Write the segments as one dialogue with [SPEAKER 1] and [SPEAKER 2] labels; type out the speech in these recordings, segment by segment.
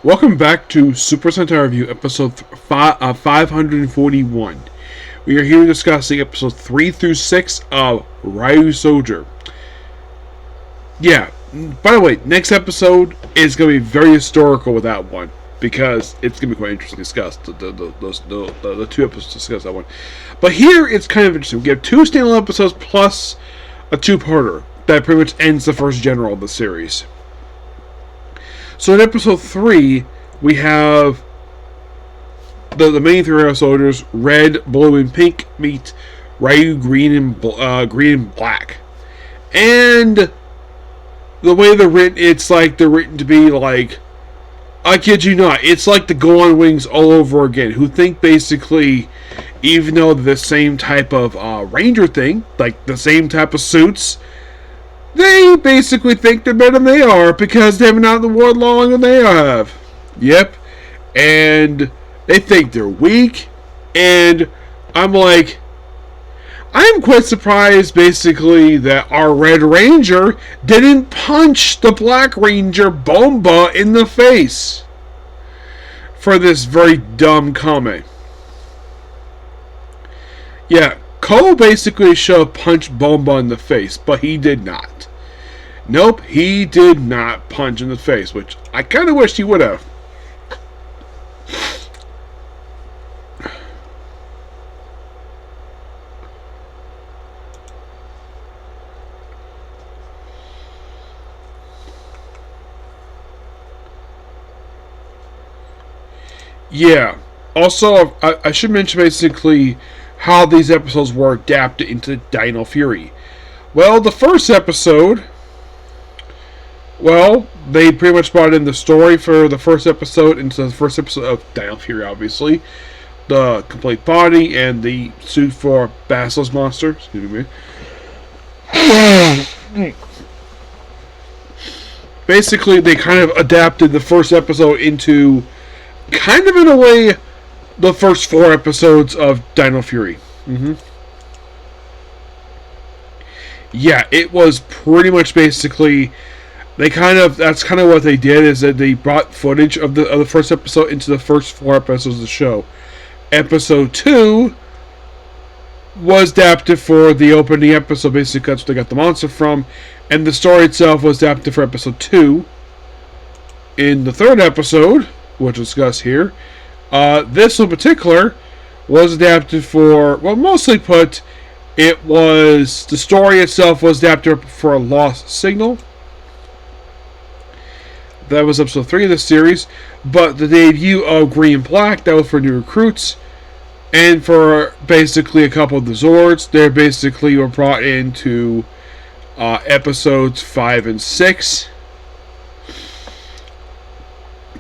[SPEAKER 1] Welcome back to Super Sentai Review, episode 541. We are here discussing episodes 3 through 6 of Ryusoulger. Yeah, by the way, next episode is going to be very historical with that one, because it's going to be quite interesting to discuss, the two episodes to discuss that one. But here, it's kind of interesting. We have two standalone episodes plus a two-parter that pretty much ends the first general of the series. So in episode 3, we have the main three Ryusoulgers, red, blue, and pink, meet Ryu, green and black. And the way they're written, it's like they're written to be like, I kid you not, it's like the Go on Wings all over again, who think basically, even though they're the same type of ranger thing, like the same type of suits, they basically think they're better than they are because they've been out in the world longer than they have. Yep. And they think they're weak. And I'm like, I'm quite surprised basically that our Red Ranger didn't punch the Black Ranger Bomba in the face for this very dumb comment. Yeah, Cole basically should have punched Bomba in the face, but he did not. Nope, he did not punch in the face, which I kind of wished he would have. Yeah, also, I should mention basically how these episodes were adapted into Dino Fury. Well, the first episode, they pretty much brought in the story for the first episode into the first episode of Dino Fury, obviously. The complete body and the suit for Basilisk Monster. Excuse me. Basically, they kind of adapted the first episode into, kind of in a way, the first 4 episodes of Dino Fury. Yeah, it was pretty much basically, that's kind of what they did, is that they brought footage of the first episode into the first 4 episodes of the show. Episode 2 was adapted for the opening episode, basically that's where they got the monster from, and the story itself was adapted for episode 2. In the third episode, which we'll discuss here, this in particular was adapted for, well, mostly put, it was, the story itself was adapted for a lost signal. That was episode 3 of the series. But the debut of Green and Black, that was for new recruits. And for basically a couple of the Zords, they basically were brought into episodes 5 and 6.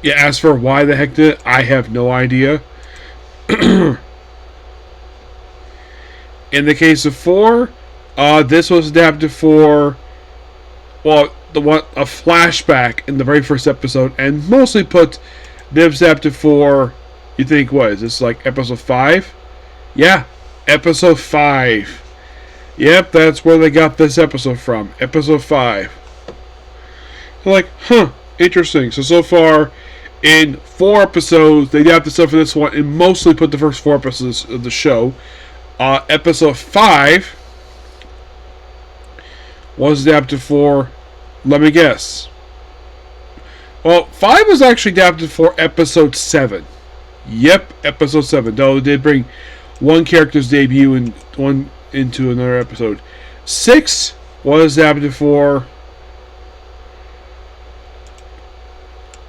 [SPEAKER 1] Yeah, as for why the heck did it, I have no idea. In the case of 4, this was adapted for, well, a flashback in the very first episode, and mostly put, they was adapted for, you think, what is this, like episode 5? Yeah, episode 5. Yep, that's where they got this episode from, episode 5. They're like, huh, interesting. So far, in 4 episodes, they adapted stuff for this one, and mostly put the first 4 episodes of the show. Episode 5 was adapted for, let me guess. Well, 5 was actually adapted for episode 7. Yep, episode 7. Though it did bring one character's debut and one into another episode. 6 was adapted for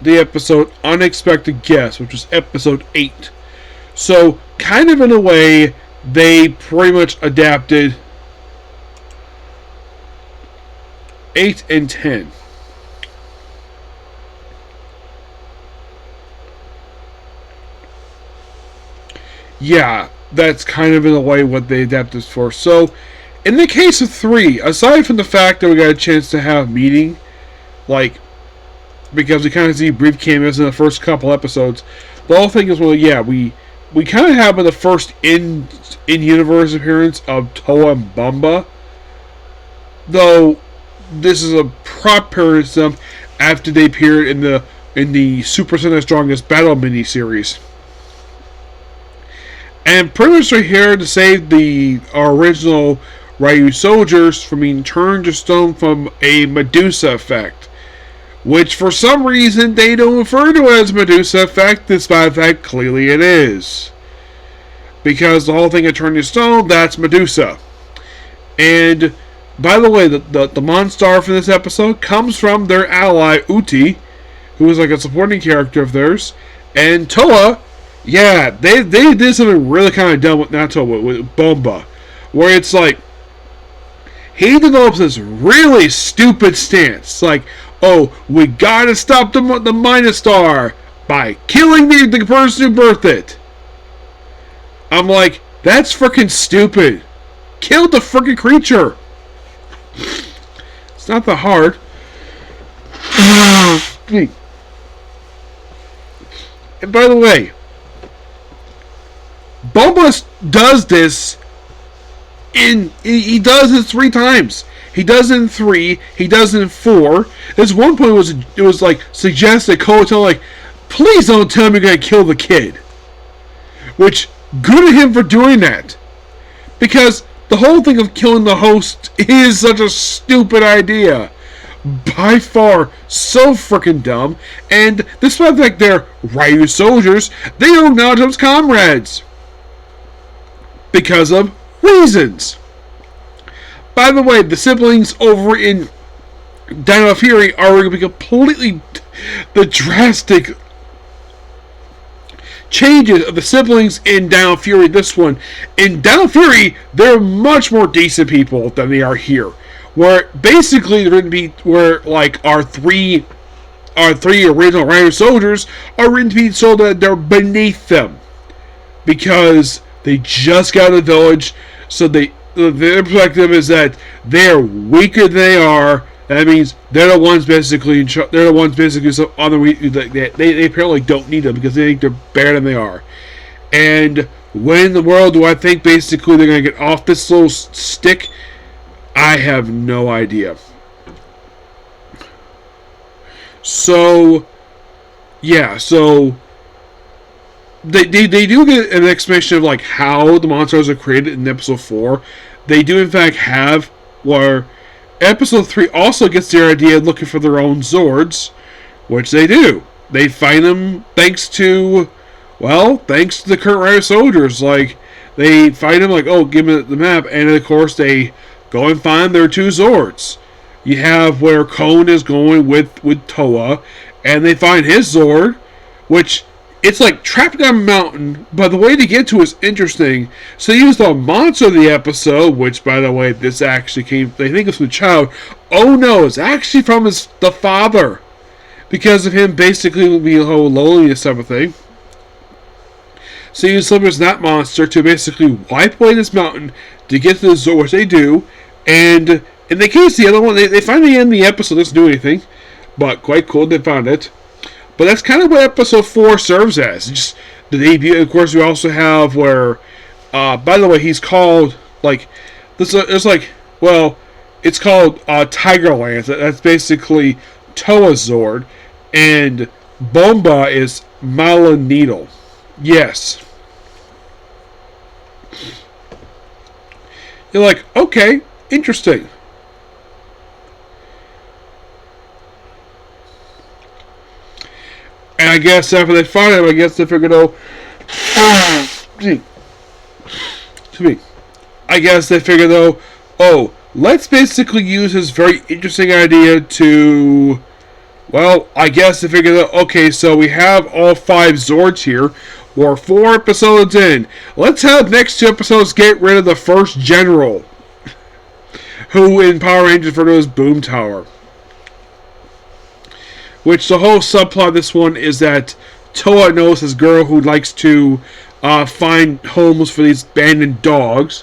[SPEAKER 1] the episode Unexpected Guest, which was episode 8. So, kind of in a way, they pretty much adapted 8 and 10. Yeah, that's kind of in a way what they adapted for. So, in the case of 3, aside from the fact that we got a chance to have a meeting, like, because we kind of see brief cameos in the first couple episodes, the whole thing is, well, yeah, we kind of have the first in-universe appearance of Toa and Bumba, though this is a prop period stuff after they appeared in the in the Super Sentai Strongest Battle miniseries. And pretty much right here to save the original Ryusoulgers from being turned to stone from a Medusa effect. Which for some reason they don't refer to it as Medusa effect, despite the fact clearly it is. Because the whole thing of turning to stone, that's Medusa. And by the way, the Monstar from this episode comes from their ally Uti, who is like a supporting character of theirs, and Toa. Yeah, they did something really kind of dumb with with Bomba, where it's like he develops this really stupid stance, like, oh, we gotta stop the Minus Star by killing the person who birthed it. I'm like, that's freaking stupid. Kill the freaking creature. It's not that hard. And by the way, Boba does this he does it 3 times. He does it in 3, he does it in 4. There's one point it was like suggested Koto like, please don't tell me you're gonna kill the kid. Which, good at him for doing that. Because the whole thing of killing the host is such a stupid idea. By far, so freaking dumb. And despite the fact they're Ryusoulgers, they don't acknowledge them as comrades. Because of reasons. By the way, the siblings over in Dino Fury are going to be completely the drastic changes of the siblings in Dino Fury. This one, in Dino Fury, they're much more decent people than they are here. Where basically they're going to be where like our three original Ryusoulgers are going to be so that they're beneath them because they just got out of the village. So their perspective is that they're weaker than they are. That means they're the ones basically on the weak. They apparently don't need them because they think they're better than they are. And when in the world do I think basically they're going to get off this little stick? I have no idea. So, yeah, so they do get an explanation of like how the monsters are created in episode 4. They do in fact have where episode 3 also gets their idea of looking for their own Zords, which they do. They find them thanks to the current Ryusoulgers. Like, they find them like, oh, give me the map, and of course they go and find their 2 Zords. You have where Cone is going with Toa, and they find his Zord, which it's like trapped down a mountain, but the way to get to it is interesting. So they use the monster of the episode, which by the way, this actually they think it's from the child. Oh no, it's actually from the father. Because of him basically being a whole loneliness type of thing. So you use that monster to basically wipe away this mountain to get to the Zord, which they do. And in the case of the other one, they finally end the episode, doesn't do anything. But quite cool, they found it. But that's kind of what episode 4 serves as. Just the debut. Of course, we also have where, by the way, he's called, like, it's called Tigerlands. That's basically Toa's Zord. And Bomba is Malin Needle. Yes. You're like, okay, interesting. And I guess after they find him, I guess they figured out. I guess they figured though, oh, let's basically use this very interesting idea to. Well, I guess they figured out, okay, so we have all 5 Zords here. We're 4 episodes in. Let's have the next 2 episodes get rid of the first general. Who in Power Rangers referred to as Boom Tower. Which the whole subplot of this one is that Toa knows this girl who likes to find homes for these abandoned dogs.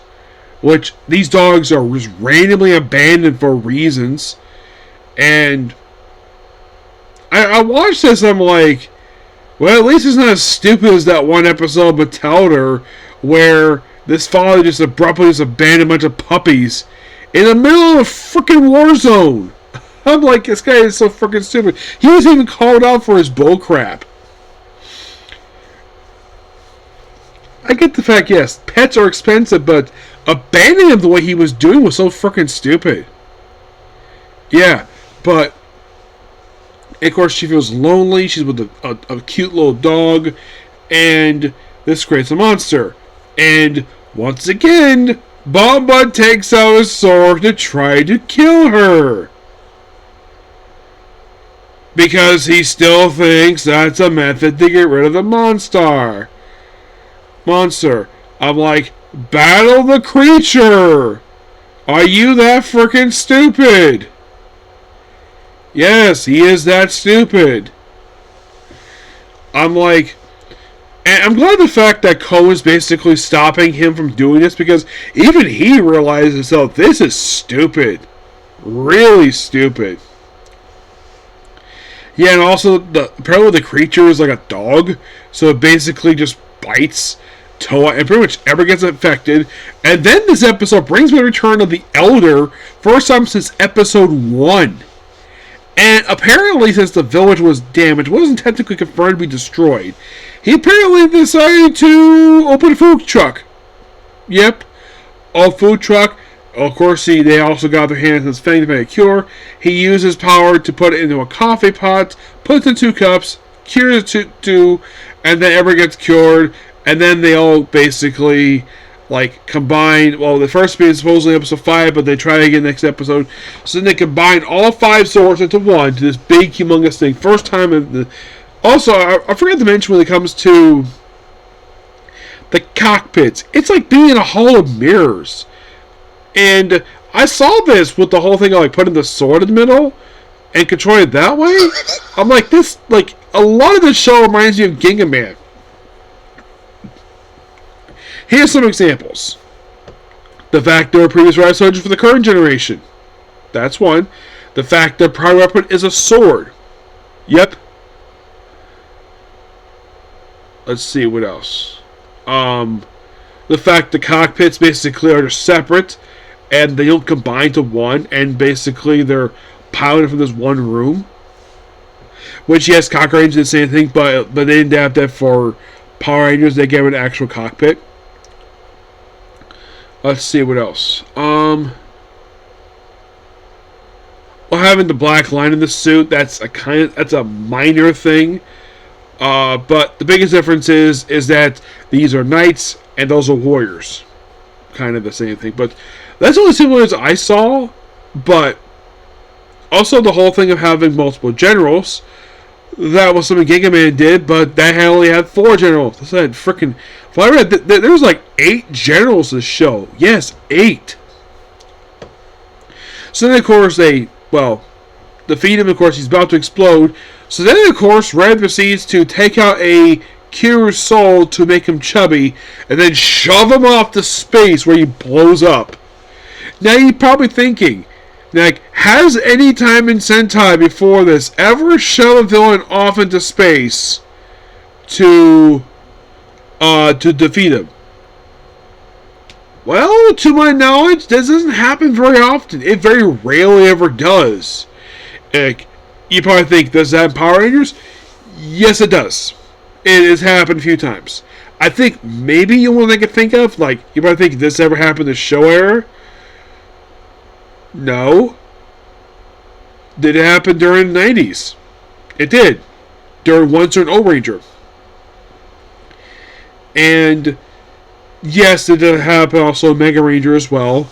[SPEAKER 1] Which these dogs are just randomly abandoned for reasons. And I watched this and I'm like, well, at least it's not as stupid as that one episode of Battler where this father just abruptly abandoned a bunch of puppies in the middle of a freaking war zone. I'm like, this guy is so freaking stupid. He was even called out for his bullcrap. I get the fact, yes, pets are expensive, but abandoning him the way he was doing was so freaking stupid. Yeah, but of course she feels lonely. She's with a cute little dog, and this creates a monster. And once again, Bomba takes out his sword to try to kill her. Because he still thinks that's a method to get rid of the monster. I'm like, battle the creature! Are you that freaking stupid? Yes, he is that stupid. I'm like, and I'm glad the fact that Ko is basically stopping him from doing this, because even he realizes, oh, this is stupid. Really stupid. Yeah, and also, apparently the creature is like a dog, so it basically just bites Toa and pretty much ever gets infected. And then this episode brings me the return of the Elder, first time since episode 1. And apparently, since the village was damaged, wasn't technically confirmed to be destroyed, he apparently decided to open a food truck. Yep, a food truck. Of course, they also got their hands in his thing to make a cure. He used his power to put it into a coffee pot, puts in 2 cups, cures it to, and then ever gets cured. And then they all basically, like, combine. Well, the first being supposedly episode 5, but they try again next episode. So then they combine all 5 swords into one to this big, humongous thing. First time in the. Also, I forgot to mention when it comes to the cockpits, it's like being in a hall of mirrors. And I saw this with the whole thing of like putting the sword in the middle and controlling it that way. I'm like, this, like, a lot of this show reminds me of Ginga Man. Here's some examples. The fact there are previous Ryusoulgers for the current generation. That's one. The fact their primary weapon is a sword. Yep. Let's see, what else? The fact the cockpits basically are separate and they don't combine to one, and basically they're piloted from this one room. Which, yes, Cock Rangers did the same thing, but they didn't have that for Power Rangers. They gave it an actual cockpit. Let's see what else. Well, having the black line in the suit, that's a minor thing. But the biggest difference is that these are knights and those are warriors. Kind of the same thing, but that's the only similarities I saw. But also the whole thing of having multiple generals. That was something Ginga Man did, but that only had 4 generals. I said, freaking. Well, I read there was like 8 generals this show. Yes, 8. So then, of course, they defeat him. Of course, he's about to explode. So then, of course, Red proceeds to take out a Kiryu's soul to make him chubby, and then shove him off to space where he blows up. Now, you're probably thinking, like, has any time in Sentai before this ever shoved a villain off into space to defeat him? Well, to my knowledge, this doesn't happen very often. It very rarely ever does. Like, you probably think, does that in Power Rangers? Yes, it does. It has happened a few times. I think maybe you want to think of, like, you might think this ever happened in the show era. No. Did it happen during the 90s? It did. During one certain O-Ranger. And yes, it did happen also Mega Ranger as well.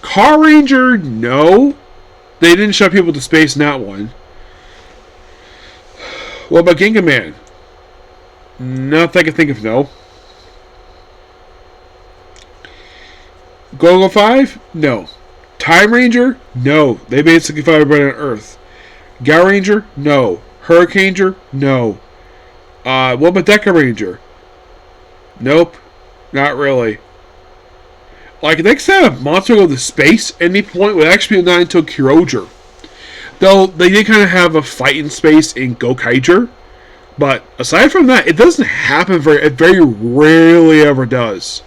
[SPEAKER 1] Car Ranger, no. They didn't shove people to space in that one. What about Ginga Man? Nothing I can think of, no. Go-Go 5? No. Time Ranger? No. They basically fought everybody on Earth. Gal Ranger? No. Hurricane Ranger? No. What about Deca Ranger? Nope. Not really. Like, next time a monster go to space at any point would actually be not until Kyroger. Though, they did kind of have a fight in space in Gokaiger. But, aside from that, it doesn't happen it very rarely ever does.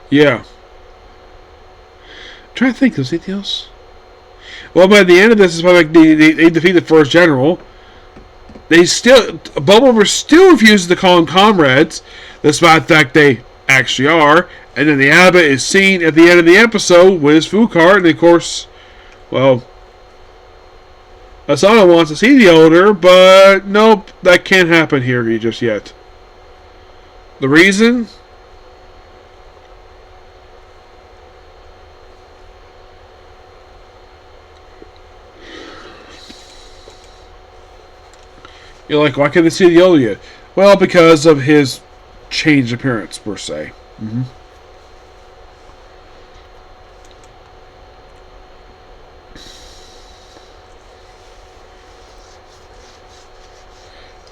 [SPEAKER 1] Yeah. I'm trying to think, was anything else? Well, by the end of this, it's probably like they defeat the first general. Bulbover still refuses to call them comrades, despite the fact they actually are. And then the abbot is seen at the end of the episode with his food cart, and of course, well, Asano wants to see the elder, but nope, that can't happen here just yet. The reason? You're like, why can't they see the elder yet? Well, because of his changed appearance, per se. Mm-hmm.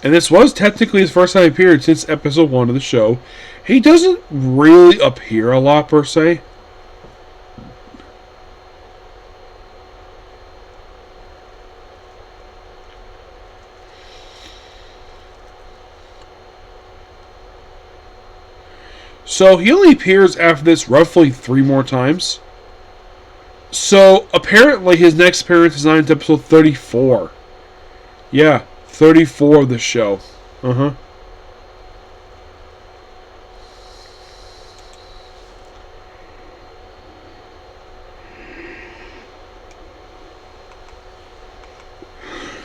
[SPEAKER 1] And this was technically his first time he appeared since episode 1 of the show. He doesn't really appear a lot, per se. So he only appears after this roughly 3 more times. So apparently his next appearance is on episode 34. Yeah, 34 of the show. Uh-huh.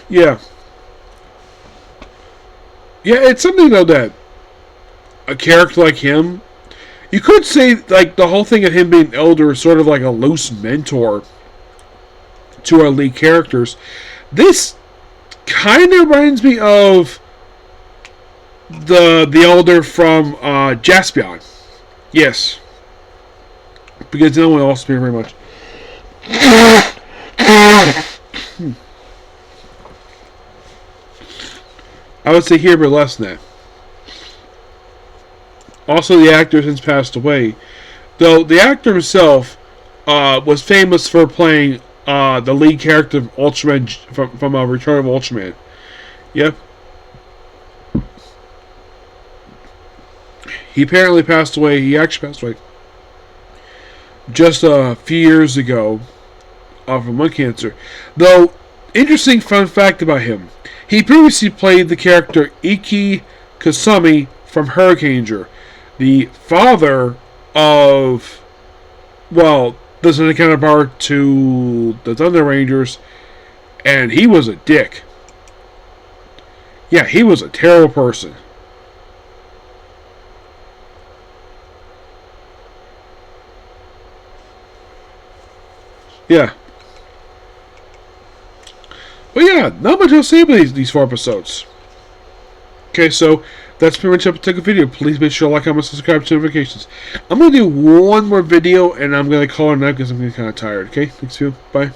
[SPEAKER 1] Yeah. Yeah, it's something though that a character like him, you could say like the whole thing of him being elder is sort of like a loose mentor to our lead characters. This kind of reminds me of the elder from Jaspion. Yes. Because no one else speaks very much. I would say here, but less than that. Also, the actor has since passed away. Though the actor himself was famous for playing the lead character of Ultraman from Return of Ultraman. Yep. He apparently passed away. He actually passed away just a few years ago from lung cancer. Though, interesting fun fact about him. He previously played the character Iki Kasumi from Hurricaneger, the father of, well, the Sentai counterpart to the Thunder Rangers, and he was a dick. Yeah, he was a terrible person. Yeah. But yeah, not much else to say about these 4 episodes. Okay, so that's pretty much up to the video. Please make sure to like, comment, subscribe, to notifications. I'm going to do one more video, and I'm going to call it a night because I'm getting kind of tired. Okay, thanks, you. Bye.